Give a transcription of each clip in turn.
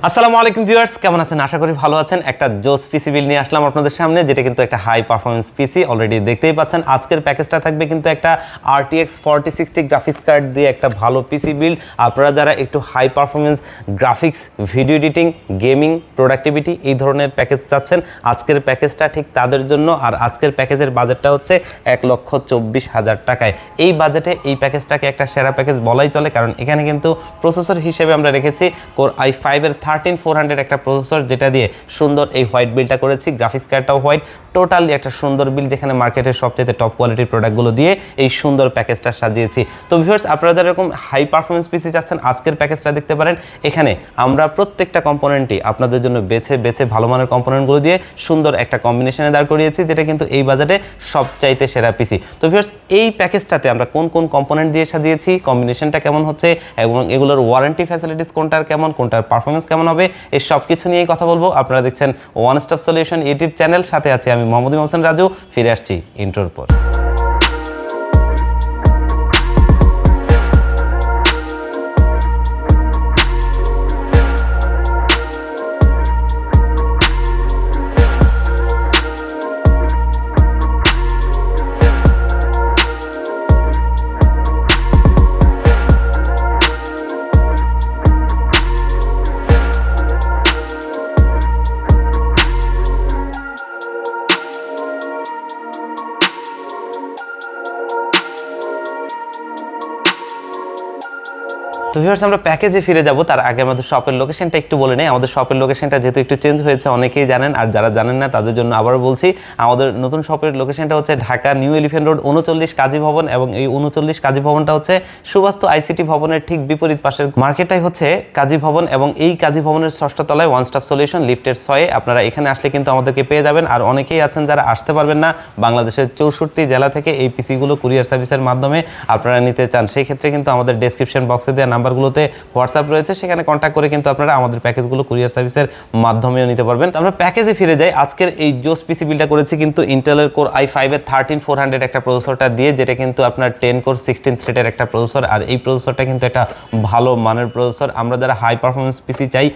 আসসালামু আলাইকুম ভিউয়ার্স, কেমন আছেন? আশা করি ভালো আছেন। একটা জোস পিসি বিল নিয়ে আসলাম আপনাদের সামনে, যেটা কিন্তু একটা হাই পারফরমেন্স পিসি। অলরেডি দেখতেই পাচ্ছেন আজকের প্যাকেজটা থাকবে কিন্তু একটা RTX 4060 গ্রাফিক্স কার্ড দিয়ে একটা ভালো পিসি বিল। আপনারা যারা একটু high performance graphics, video editing, gaming, productivity এই ধরনের প্যাকেজ চাচ্ছেন, আজকের প্যাকেজটা ঠিক তাদের জন্য। আর আজকের প্যাকেজের বাজেটটা হচ্ছে 1,24,000 টাকায়। এই বাজেটে এই প্যাকেজটাকে একটা সেরা প্যাকেজ বলাই চলে, কারণ এখানে কিন্তু প্রসেসর হিসেবে আমরা রেখেছি Core i5 এর 13400 একটা প্রসেসর, যেটা দিয়ে সুন্দর এই হোয়াইট বিলটা করেছি। গ্রাফিক্স কার্ডটাও হোয়াইট, টোটালি একটা সুন্দর বিল, যেখানে মার্কেটের সবচেয়ে টপ কোয়ালিটির প্রোডাক্টগুলো দিয়ে এই সুন্দর প্যাকেজটা সাজিয়েছি। তো ভিউয়ার্স, আপনারা যারা এরকম হাই পারফরমেন্স পিসি চাচ্ছেন, আজকের প্যাকেজটা দেখতে পারেন। এখানে আমরা প্রত্যেকটা কম্পোনেন্টই আপনাদের জন্য বেছে বেছে ভালো মানের কম্পোনেন্টগুলো দিয়ে সুন্দর একটা কম্বিনেশনে দাঁড় করিয়েছি, যেটা কিন্তু এই বাজেটে সবচাইতে সেরা পিসি। তো ভিউয়ার্স, এই প্যাকেজটাতে আমরা কোন কোন কম্পোনেন্ট দিয়ে সাজিয়েছি, কম্বিনেশনটা কেমন হচ্ছে এবং এগুলোর ওয়ারেন্টি ফ্যাসিলিটিস কোনটার কেমন, কোনটার পারফরমেন্স কেমন হবে, এই সব কিছু নিয়েই কথা বলবো। আপনারা দেখছেন one stop solution YouTube channel, সাথে আছি আমি মোহাম্মদ হোসেন রাজু। ফিরে আসছি ইন্ট্রোর পর। তো ভিউয়ার্স, আমরা প্যাকেজে ফিরে যাব, তার আগে আমাদের শপের লোকেশনটা একটু বলে নেই। আমাদের শপের লোকেশনটা যেহেতু একটু চেঞ্জ হয়েছে, অনেকেই জানেন, আর যারা জানেন না তাদের জন্য আবারও বলছি। আমাদের নতুন শপের লোকেশনটা হচ্ছে ঢাকা নিউ এলিফ্যান্ট রোড 39 কাজী ভবন, এবং এই 39 কাজী ভবনটা হচ্ছে সুবাস্তু আইসিটি ভবনের ঠিক বিপরীত পাশের মার্কেটটাই হচ্ছে কাজী ভবন, এবং এই কাজী ভবনের 6ষ্ঠ তলায় ওয়ান স্টপ সলিউশন লিফটের 6-এ। আপনারা এখানে আসলে কিন্তু আমাদেরকে পেয়ে যাবেন। আর অনেকেই আছেন যারা আসতে পারবেন না, বাংলাদেশের 64 জেলা থেকে এই পিসিগুলো কুরিয়ার সার্ভিসের মাধ্যমে আপনারা নিতে চান, সেই ক্ষেত্রে কিন্তু আমাদের ডেসক্রিপশন বক্সে দেওয়া নাম্বারগুলোতে হোয়াটসঅ্যাপ রয়েছে, সেখানে কন্ট্যাক্ট করে কিন্তু আপনারা আমাদের প্যাকেজগুলো কুরিয়ার সার্ভিসের মাধ্যমেও নিতে পারবেন। আমরা প্যাকেজে ফিরে যাই। আজকের এই জোস পিসি বিলটা করেছি কিন্তু ইন্টেলের Core i5 এর 13400 একটা প্রসেসরটা দিয়ে, যেটা কিন্তু আপনার 10 কোর 16 থ্রেডের একটা প্রসেসর। আর এই প্রসেসরটা কিন্তু একটা ভালো মানের প্রসেসর। আমরা যারা হাই পারফরমেন্স পিসি চাই,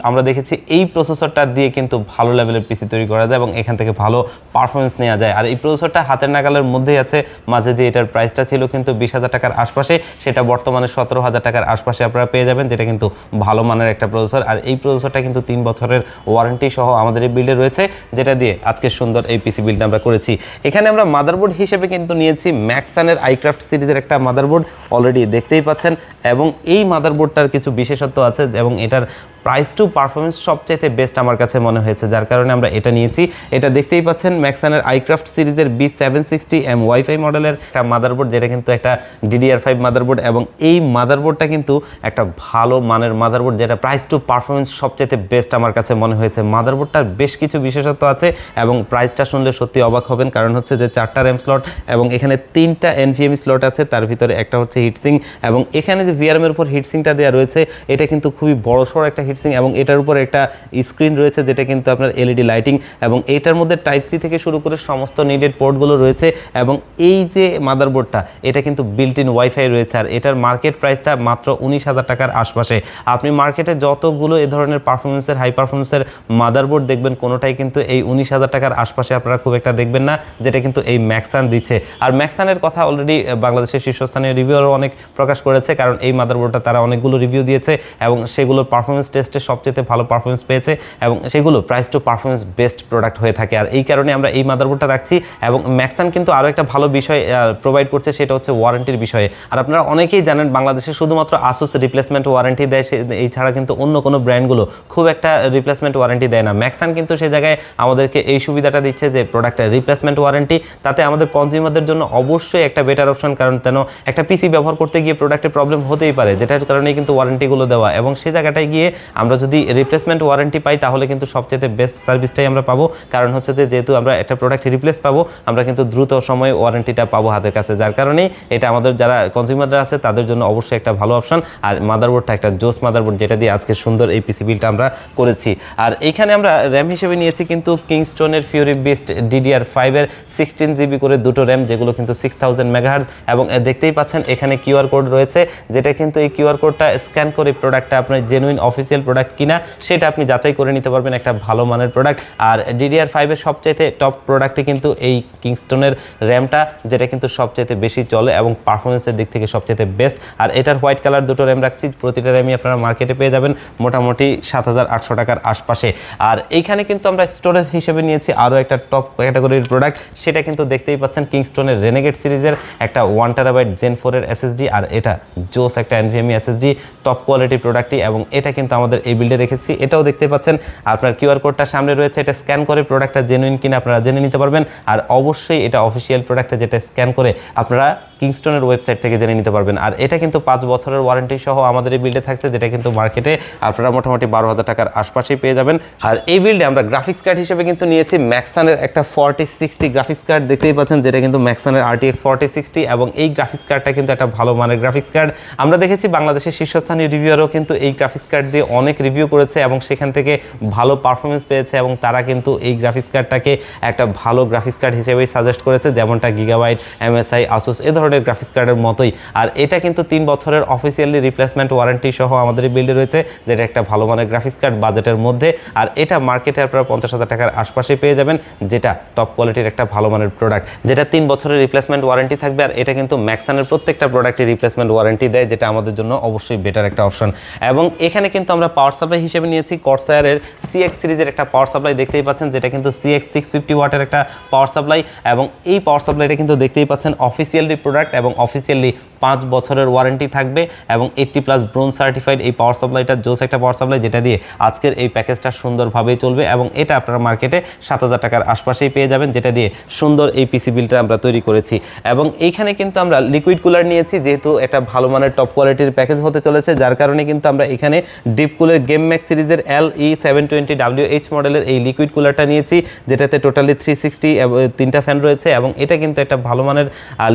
আমরা দেখেছি এই প্রসেসরটা দিয়ে কিন্তু ভালো লেভেলের পিসি তৈরি করা যায় এবং এখান থেকে ভালো পারফরমেন্স নেওয়া যায়। আর এই প্রসেসরটা হাতের নাগালের মধ্যেই আছে। মাঝে দিয়ে এটার প্রাইসটা ছিল কিন্তু 20,000 টাকার আশপাশে, সেটা বর্তমানে 17,000 টাকার আশপাশে আপনারা পেয়ে যাবেন, যেটা কিন্তু ভালো মানের একটা প্রসেসর। আর এই প্রসেসরটা কিন্তু 3 বছরের ওয়ারেন্টি সহ আমাদের এই বিল্ডে রয়েছে, যেটা দিয়ে আজকে সুন্দর এই পিসি বিল্ডটা আমরা করেছি। এখানে আমরা মাদারবোর্ড হিসেবে কিন্তু নিয়েছি ম্যাক্সানের আইক্রাফট সিরিজের একটা মাদারবোর্ড, অলরেডি দেখতেই পাচ্ছেন। এবং এই মাদারবোর্ডটার কিছু বিশেষত্ব আছে এবং এটার প্রাইস টু পারফরমেন্স সবচেয়ে বেস্ট আমার কাছে মনে হয়েছে, যার কারণে আমরা এটা নিয়েছি। এটা দেখতেই পাচ্ছেন ম্যাক্সানের আইক্রাফট সিরিজের B760M ওয়াইফাই মডেলের একটা মাদারবোর্ড, যেটা কিন্তু একটা DDR5 মাদারবোর্ড। এবং এই মাদারবোর্ডটা কিন্তু একটা ভালো মানের মাদারবোর্ড, যেটা প্রাইস টু পারফরমেন্স সবচেয়ে বেস্ট আমার কাছে মনে হয়েছে। মাদারবোর্ডটার বেশ কিছু বিশেষত্ব আছে এবং প্রাইসটা শুনলে সত্যি অবাক হবেন, কারণ হচ্ছে যে 4টা RAM স্লট এবং এখানে 3টা NVMe স্লট আছে, তার ভিতরে একটা হচ্ছে হিটসিং, এবং এখানে যে VRM এর উপর হিটসিংটা দেওয়া রয়েছে, এটা কিন্তু খুবই বড়সড় একটা হিটসিং। এবং এটার উপর একটা স্ক্রিন রয়েছে, যেটা কিন্তু আপনার LED লাইটিং, এবং এইটার মধ্যে Type-C থেকে শুরু করে সমস্ত নিডেড পোর্টগুলো রয়েছে। এবং এই যে মাদারবোর্ডটা, এটা কিন্তু বিল্ট ইন ওয়াইফাই রয়েছে। আর এটার মার্কেট প্রাইসটা মাত্র 19,000 টাকার আশপাশে। আপনি মার্কেটে যতগুলো এই ধরনের পারফরমেন্সের হাই পারফরমেন্সের মাদারবোর্ড দেখবেন, কোনোটাই কিন্তু এই 19,000 টাকার আশপাশে আপনারা খুব একটা দেখবেন না, যেটা কিন্তু এই ম্যাক্সান দিচ্ছে। আর ম্যাক্সানের কথা অলরেডি বাংলাদেশের শীর্ষস্থানীয় রিভিউরও অনেক প্রকাশ করেছে, কারণ এই মাদারবোর্ডটা তারা অনেকগুলো রিভিউ দিয়েছে এবং সেগুলোর পারফরমেন্স টেস্টে সবচেয়ে ভালো পারফরমেন্স পেয়েছে, এবং সেগুলো price to performance best product হয়ে থাকে। আর এই কারণে আমরা এই মাদারবোর্ডটা রাখছি। এবং ম্যাক্সান কিন্তু আরও একটা ভালো বিষয় প্রোভাইড করছে, সেটা হচ্ছে ওয়ারেন্টির বিষয়ে। আর আপনারা অনেকেই জানেন, বাংলাদেশে শুধুমাত্র আসুস রিপ্লেসমেন্ট ওয়ারেন্টি দেয়, এই ছাড়া কিন্তু অন্য কোনো ব্র্যান্ডগুলো খুব একটা রিপ্লেসমেন্ট ওয়ারেন্টি দেয় না। ম্যাক্সান কিন্তু সেই জায়গায় আমাদেরকে এই সুবিধাটা দিচ্ছে যে প্রোডাক্টের রিপ্লেসমেন্ট ওয়ারেন্টি, তাতে আমাদের কনজিউমারদের জন্য অবশ্যই একটা বেটার অপশন, কারণ তেন একটা পিসি ব্যবহার করতে গিয়ে প্রোডাক্টের প্রবলেম হতেই পারে, যেটার কারণেই কিন্তু ওয়ারেন্টিগুলো দেওয়া। এবং সেই জায়গাটায় গিয়ে আমরা যদি রিপ্লেসমেন্ট ওয়ারেন্টি পাই, তাহলে কিন্তু সবচেয়ে বেস্ট সার্ভিসটাই আমরা পাবো, কারণ হচ্ছে যে যেহেতু আমরা একটা প্রোডাক্ট রিপ্লেস পাবো, আমরা কিন্তু দ্রুত সময়ে ওয়ারেন্টিটা পাবো হাতের কাছে, যার কারণেই এটা আমাদের যারা কনজিউমাররা আছে তাদের জন্য অবশ্যই একটা ভালো অপশন। আর মাদারবোর্ডটা একটা জোস মাদারবোর্ড, যেটা দিয়ে আজকে সুন্দর এই পিসি বিলটা আমরা করেছি। আর এইখানে আমরা র্যাম হিসেবে নিয়েছি কিন্তু কিংস্টোনের ফিউরি বিস্ট DDR5 এর 16 GB করে দুটো র্যাম, যেগুলো কিন্তু 6000 মেগাহার্জ। এবং দেখতেই পাচ্ছেন এখানে QR কোড রয়েছে, যেটা যেটা কিন্তু এই কিউআর কোডটা স্ক্যান করে প্রোডাক্টটা আপনার জেনুইন অফিসিয়াল প্রোডাক্ট কিনা সেটা আপনি যাচাই করে নিতে পারবেন, একটা ভালো মানের প্রোডাক্ট। আর DDR5 সবচাইতে টপ প্রোডাক্টে কিন্তু এই কিংস্টনের র্যামটা, যেটা কিন্তু সবচাইতে বেশি চলে এবং পারফরমেন্সের দিক থেকে সবচাইতে বেস্ট। আর এটার হোয়াইট কালার দুটো র্যাম রাখছি, প্রতিটা র্যামই আপনারা মার্কেটে পেয়ে যাবেন মোটামুটি 7800 টাকার আশপাশে। আর এইখানে কিন্তু আমরা স্টোরেজ হিসেবে নিয়েছি আরও একটা টপ ক্যাটাগরির প্রোডাক্ট, সেটা কিন্তু দেখতেই পাচ্ছেন কিংস্টনের রেনেগেড সিরিজের একটা 1TB Gen 4 SSD। আর এটা জোস একটা NVMe SSD, টপ কোয়ালিটি প্রোডাক্টই, এবং এটা কিন্তু আমাদের এই বিল্ডে রেখেছি। এটাও দেখতে পাচ্ছেন আপনার কিউআর কোডটা সামনে রয়েছে, এটা স্ক্যান করে প্রোডাক্টটা জেনুইন কিনা আপনারা জেনে নিতে পারবেন। আর অবশ্যই এটা অফিসিয়াল প্রোডাক্টে, যেটা স্ক্যান করে আপনারা কিংস্টনের ওয়েবসাইট থেকে জেনে নিতে পারবেন। আর এটা কিন্তু 5 বছরের ওয়ারেন্টি সহ আমাদের এই বিল্ডে থাকছে, যেটা কিন্তু মার্কেটে আপনারা মোটামুটি 12,000 টাকার আশপাশেই পেয়ে যাবেন। আর এই বিল্ডে আমরা গ্রাফিক্স কার্ড হিসেবে কিন্তু নিয়েছি ম্যাক্সানের একটা 4060 গ্রাফিক্স কার্ড, দেখতেই পাচ্ছেন, যেটা কিন্তু ম্যাক্সানের RTX 4060, এবং এই গ্রাফিক্স কার্ডটা কিন্তু একটা ভালো মানের গ্রাফিক্স কার্ড। আমরা দেখেছি বাংলাদেশের শীর্ষস্থানীয় রিভিউয়ারও কিন্তু এই গ্রাফিক্স কার্ড দিয়ে অনেক রিভিউ করেছে এবং সেখান থেকে ভালো পারফরমেন্স পেয়েছে, এবং তারা কিন্তু এই গ্রাফিক্স কার্ডটাকে একটা ভালো গ্রাফিক্স কার্ড হিসেবেই সাজেস্ট করেছে, যেমনটা গিগাবাইট, MSI, আসুস এ ধরনের গ্রাফিক্স কার্ডের মতোই। আর এটা কিন্তু 3 বছরের অফিসিয়ালি রিপ্লেসমেন্ট ওয়ারেন্টি সহ আমাদের বিল্ডে রয়েছে, যেটা একটা ভালো মানের গ্রাফিক্স কার্ড বাজেটের মধ্যে। আর এটা মার্কেটে আপনারা 50,000 টাকার আশপাশে পেয়ে যাবেন, যেটা টপ কোয়ালিটির একটা ভালো মানের প্রোডাক্ট, যেটা 3 বছরের রিপ্লেসমেন্ট ওয়ারেন্টি থাকবে। আর এটা কিন্তু ম্যাক্সানের প্রত্যেকটা প্রোডাক্টে রিপ্লেসমেন্ট ওয়ারেন্টি দেয়, যেটা আমাদের জন্য অবশ্যই বেটার একটা অপশন। এবং এখানে কিন্তু আমরা পাওয়ার সাপ্লাই হিসেবে নিয়েছি কর্সায়ারের CX সিরিজের একটা পাওয়ার সাপ্লাই, দেখতেই পাচ্ছেন, যেটা কিন্তু CX 650 ওয়াটের একটা পাওয়ার সাপ্লাই। এবং এই পাওয়ার সাপ্লাইটা কিন্তু দেখতেই পাচ্ছেন অফিসিয়ালি প্রোডাক্ট, এবং অফিসিয়ালি 5 বছরের ওয়ারেন্টি থাকবে, এবং 80+ ব্রোঞ্জ সার্টিফাইড এই পাওয়ার সাপ্লাইটা জোস একটা পাওয়ার সাপ্লাই, যেটা দিয়ে আজকের এই প্যাকেজটা সুন্দরভাবেই চলবে। এবং এটা আপনারা মার্কেটে 7,000 টাকার আশপাশেই পেয়ে যাবেন, যেটা দিয়ে সুন্দর এই পিসি বিলটা আমরা তৈরি করেছি। এবং এইখানে কিন্তু আমরা লিকুইড কুলার নিয়েছি, যেহেতু একটা ভালো মানের টপ কোয়ালিটির প্যাকেজ হতে চলেছে, যার কারণে কিন্তু আমরা এখানে ডিপ কুলের গেম ম্যাক্স সিরিজের LE720WH মডেলের এই লিকুইড কুলারটা নিয়েছি, যেটাতে টোটালি 360 3টা ফ্যান রয়েছে। এবং এটা কিন্তু একটা ভালো মানের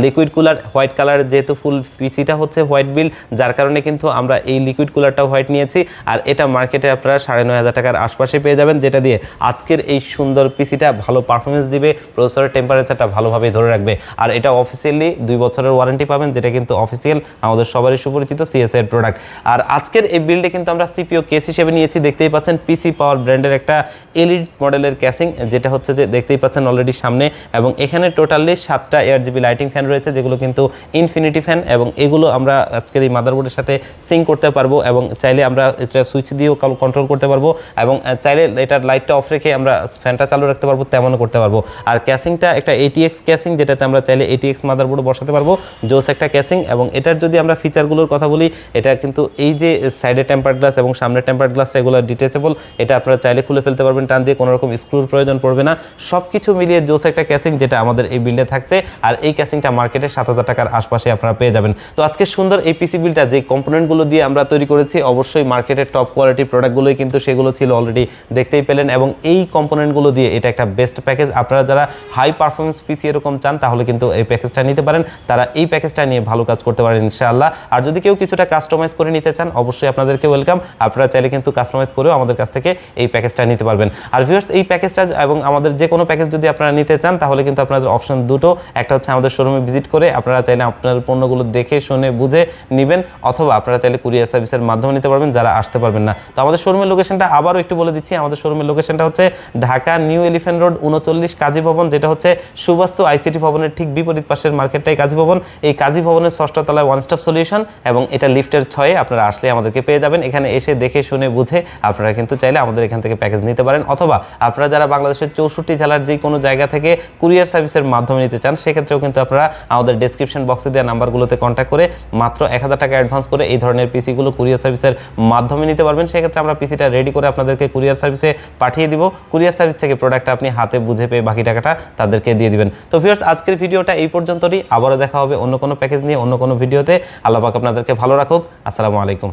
লিকুইড কুলার, হোয়াইট কালার, যেহেতু ফুল পিসিটা হচ্ছে হোয়াইট বিল্ড, যার কারণে কিন্তু আমরা এই লিকুইড কুলারটাও হোয়াইট নিয়েছি। আর এটা মার্কেটে আপনারা 9,500 টাকার আশপাশে পেয়ে যাবেন, যেটা দিয়ে আজকের এই সুন্দর পিসিটা ভালো পারফরমেন্স দিবে, প্রসেসরের টেম্পারেচারটা ভালোভাবে ধরে রাখবে। আর এটা অফিসিয়ালি 2 বছরের ওয়ারেন্টি পাবেন, যেটা কিন্তু অফিসিয়াল আমাদের সবারই সুপরিচিত CSI এর প্রোডাক্ট। আর আজকের এই বিল্ডে কিন্তু আমরা CPU কেস হিসেবে নিয়েছি, দেখতেই পাচ্ছেন পিসি পাওয়ার ব্র্যান্ডের একটা এলিট মডেলের ক্যাসিং, যেটা হচ্ছে যে দেখতেই পাচ্ছেন অলরেডি সামনে। এবং এখানে টোটালি 7টা ARGB লাইটিং ফ্যান রয়েছে, যেগুলো কিন্তু ইনফিনিটি ফ্যান, এবং এগুলো আমরা আজকের এই মাদারবোর্ডের সাথে সিঙ্ক করতে পারবো, এবং চাইলে আমরা এটা সুইচ দিয়েও কন্ট্রোল করতে পারবো, এবং চাইলে এটার লাইটটা অফ রেখে আমরা ফ্যানটা চালু রাখতে পারবো, তেমনও করতে পারবো। আর ক্যাসিংটা একটা ATX ক্যাসিং, যেটাতে আমরা চাইলে ATX মাদারবোর্ড বসাতে পারবো, জোস একটা ক্যাসিং। এবং এটার যদি আমরা ফিচারগুলোর কথা বলি, এটা কিন্তু এই যে সাইডে টেম্পার্ড গ্লাস এবং সামনে টেম্পার্ড গ্লাসটা এগুলো ডিটেচেবল, এটা আপনারা চাইলে খুলে ফেলতে পারবেন টান দিয়ে, কোনো রকম স্ক্রুর প্রয়োজন পড়বে না। সব কিছু মিলিয়ে জোস একটা ক্যাসিং, যেটা আমাদের এই বিল্ডে থাকছে। আর এই ক্যাসিংটা মার্কেটে 7,000 টাকার আশপাশে আপনারা পেয়ে যাবেন। তো আজকে সুন্দর এই পিসি বিলটা যে কম্পোনেন্টগুলো দিয়ে আমরা তৈরি করেছি, অবশ্যই মার্কেটের টপ কোয়ালিটি প্রোডাক্টগুলোই কিন্তু সেগুলো ছিল, অলরেডি দেখতেই পেলেন। এবং এই কম্পোনেন্টগুলো দিয়ে এটা একটা বেস্ট প্যাকেজ। আপনারা যারা হাই পারফরমেন্স পিসি এরকম চান, তাহলে কিন্তু এই প্যাকেজটা নিতে পারেন, তারা এই প্যাকেজটা নিয়ে ভালো কাজ করতে পারেন ইনশাআল্লাহ। আর যদি কেউ কিছুটা কাস্টমাইজ করে নিতে চান, অবশ্যই আপনাদেরকে ওয়েলকাম, আপনারা চাইলে কিন্তু কাস্টমাইজ করেও আমাদের কাছ থেকে এই প্যাকেজটা নিতে পারবেন। আর ভিউয়ার্স, এই প্যাকেজটা এবং আমাদের যে কোনো প্যাকেজ যদি আপনারা নিতে চান, তাহলে কিন্তু আপনাদের অপশন দুটো, একটা হচ্ছে আমাদের শোরুমে ভিজিট করে আপনারা চাইলে আপনার পণ্যগুলো দেখে শুনে বুঝে নেবেন, অথবা আপনারা চাইলে কুরিয়ার সার্ভিসের মাধ্যমে নিতে পারবেন যারা আসতে পারবেন না। তো আমাদের শোরুমের লোকেশনটা আবারও একটু বলে দিচ্ছি। আমাদের শোরুমের লোকেশনটা হচ্ছে ঢাকা নিউ এলিফ্যান্ট রোড 39 কাজী ভবন, যেটা হচ্ছে সুবাস্তু ICT ভবনের ঠিক বিপরীত পাশের মার্কেটটাই কাজী ভবন। এই কাজী ভবনের 6ষ্ঠ তলায় ওয়ান স্টপ সলিউশন, এবং এটা লিফটের 6-এ আপনারা আসলে আমাদেরকে পেয়ে যাবেন। এখানে এসে দেখে শুনে বুঝে আপনারা কিন্তু চাইলে আমাদের এখান থেকে প্যাকেজ নিতে পারেন, অথবা আপনারা যারা বাংলাদেশের 64 জেলার যে কোনো জায়গা থেকে কুরিয়ার সার্ভিসের মাধ্যমে নিতে চান, সেক্ষেত্রেও কিন্তু আপনারা আমাদের ডেসক্রিপশন বক্সে দেওয়া নাম্বারগুলোতে কন্ট্যাক্ট করে মাত্র 1000 টাকা অ্যাডভান্স করে এই ধরনের পিসিগুলো কুরিয়ার সার্ভিসের মাধ্যমে নিতে পারবেন। সেক্ষেত্রে আমরা পিসিটা রেডি করে আপনাদেরকে কুরিয়ার সার্ভিসে পাঠিয়ে দিব। কুরিয়ার সার্ভিস থেকে প্রোডাক্টটা আপনি হাতে বুঝে পেয়ে বাকি টাকাটা তাদেরকে দিয়ে দিবেন। তো ভিউয়ার্স, আজকের ভিডিওটা এই পর্যন্তই। আবারও দেখা হবে অন্য কোনো প্যাকেজ নিয়ে অন্য কোনো ভিডিওতে। আল্লাহ পাক আপনাদেরকে ভালো রাখুক। আসসালামু আলাইকুম।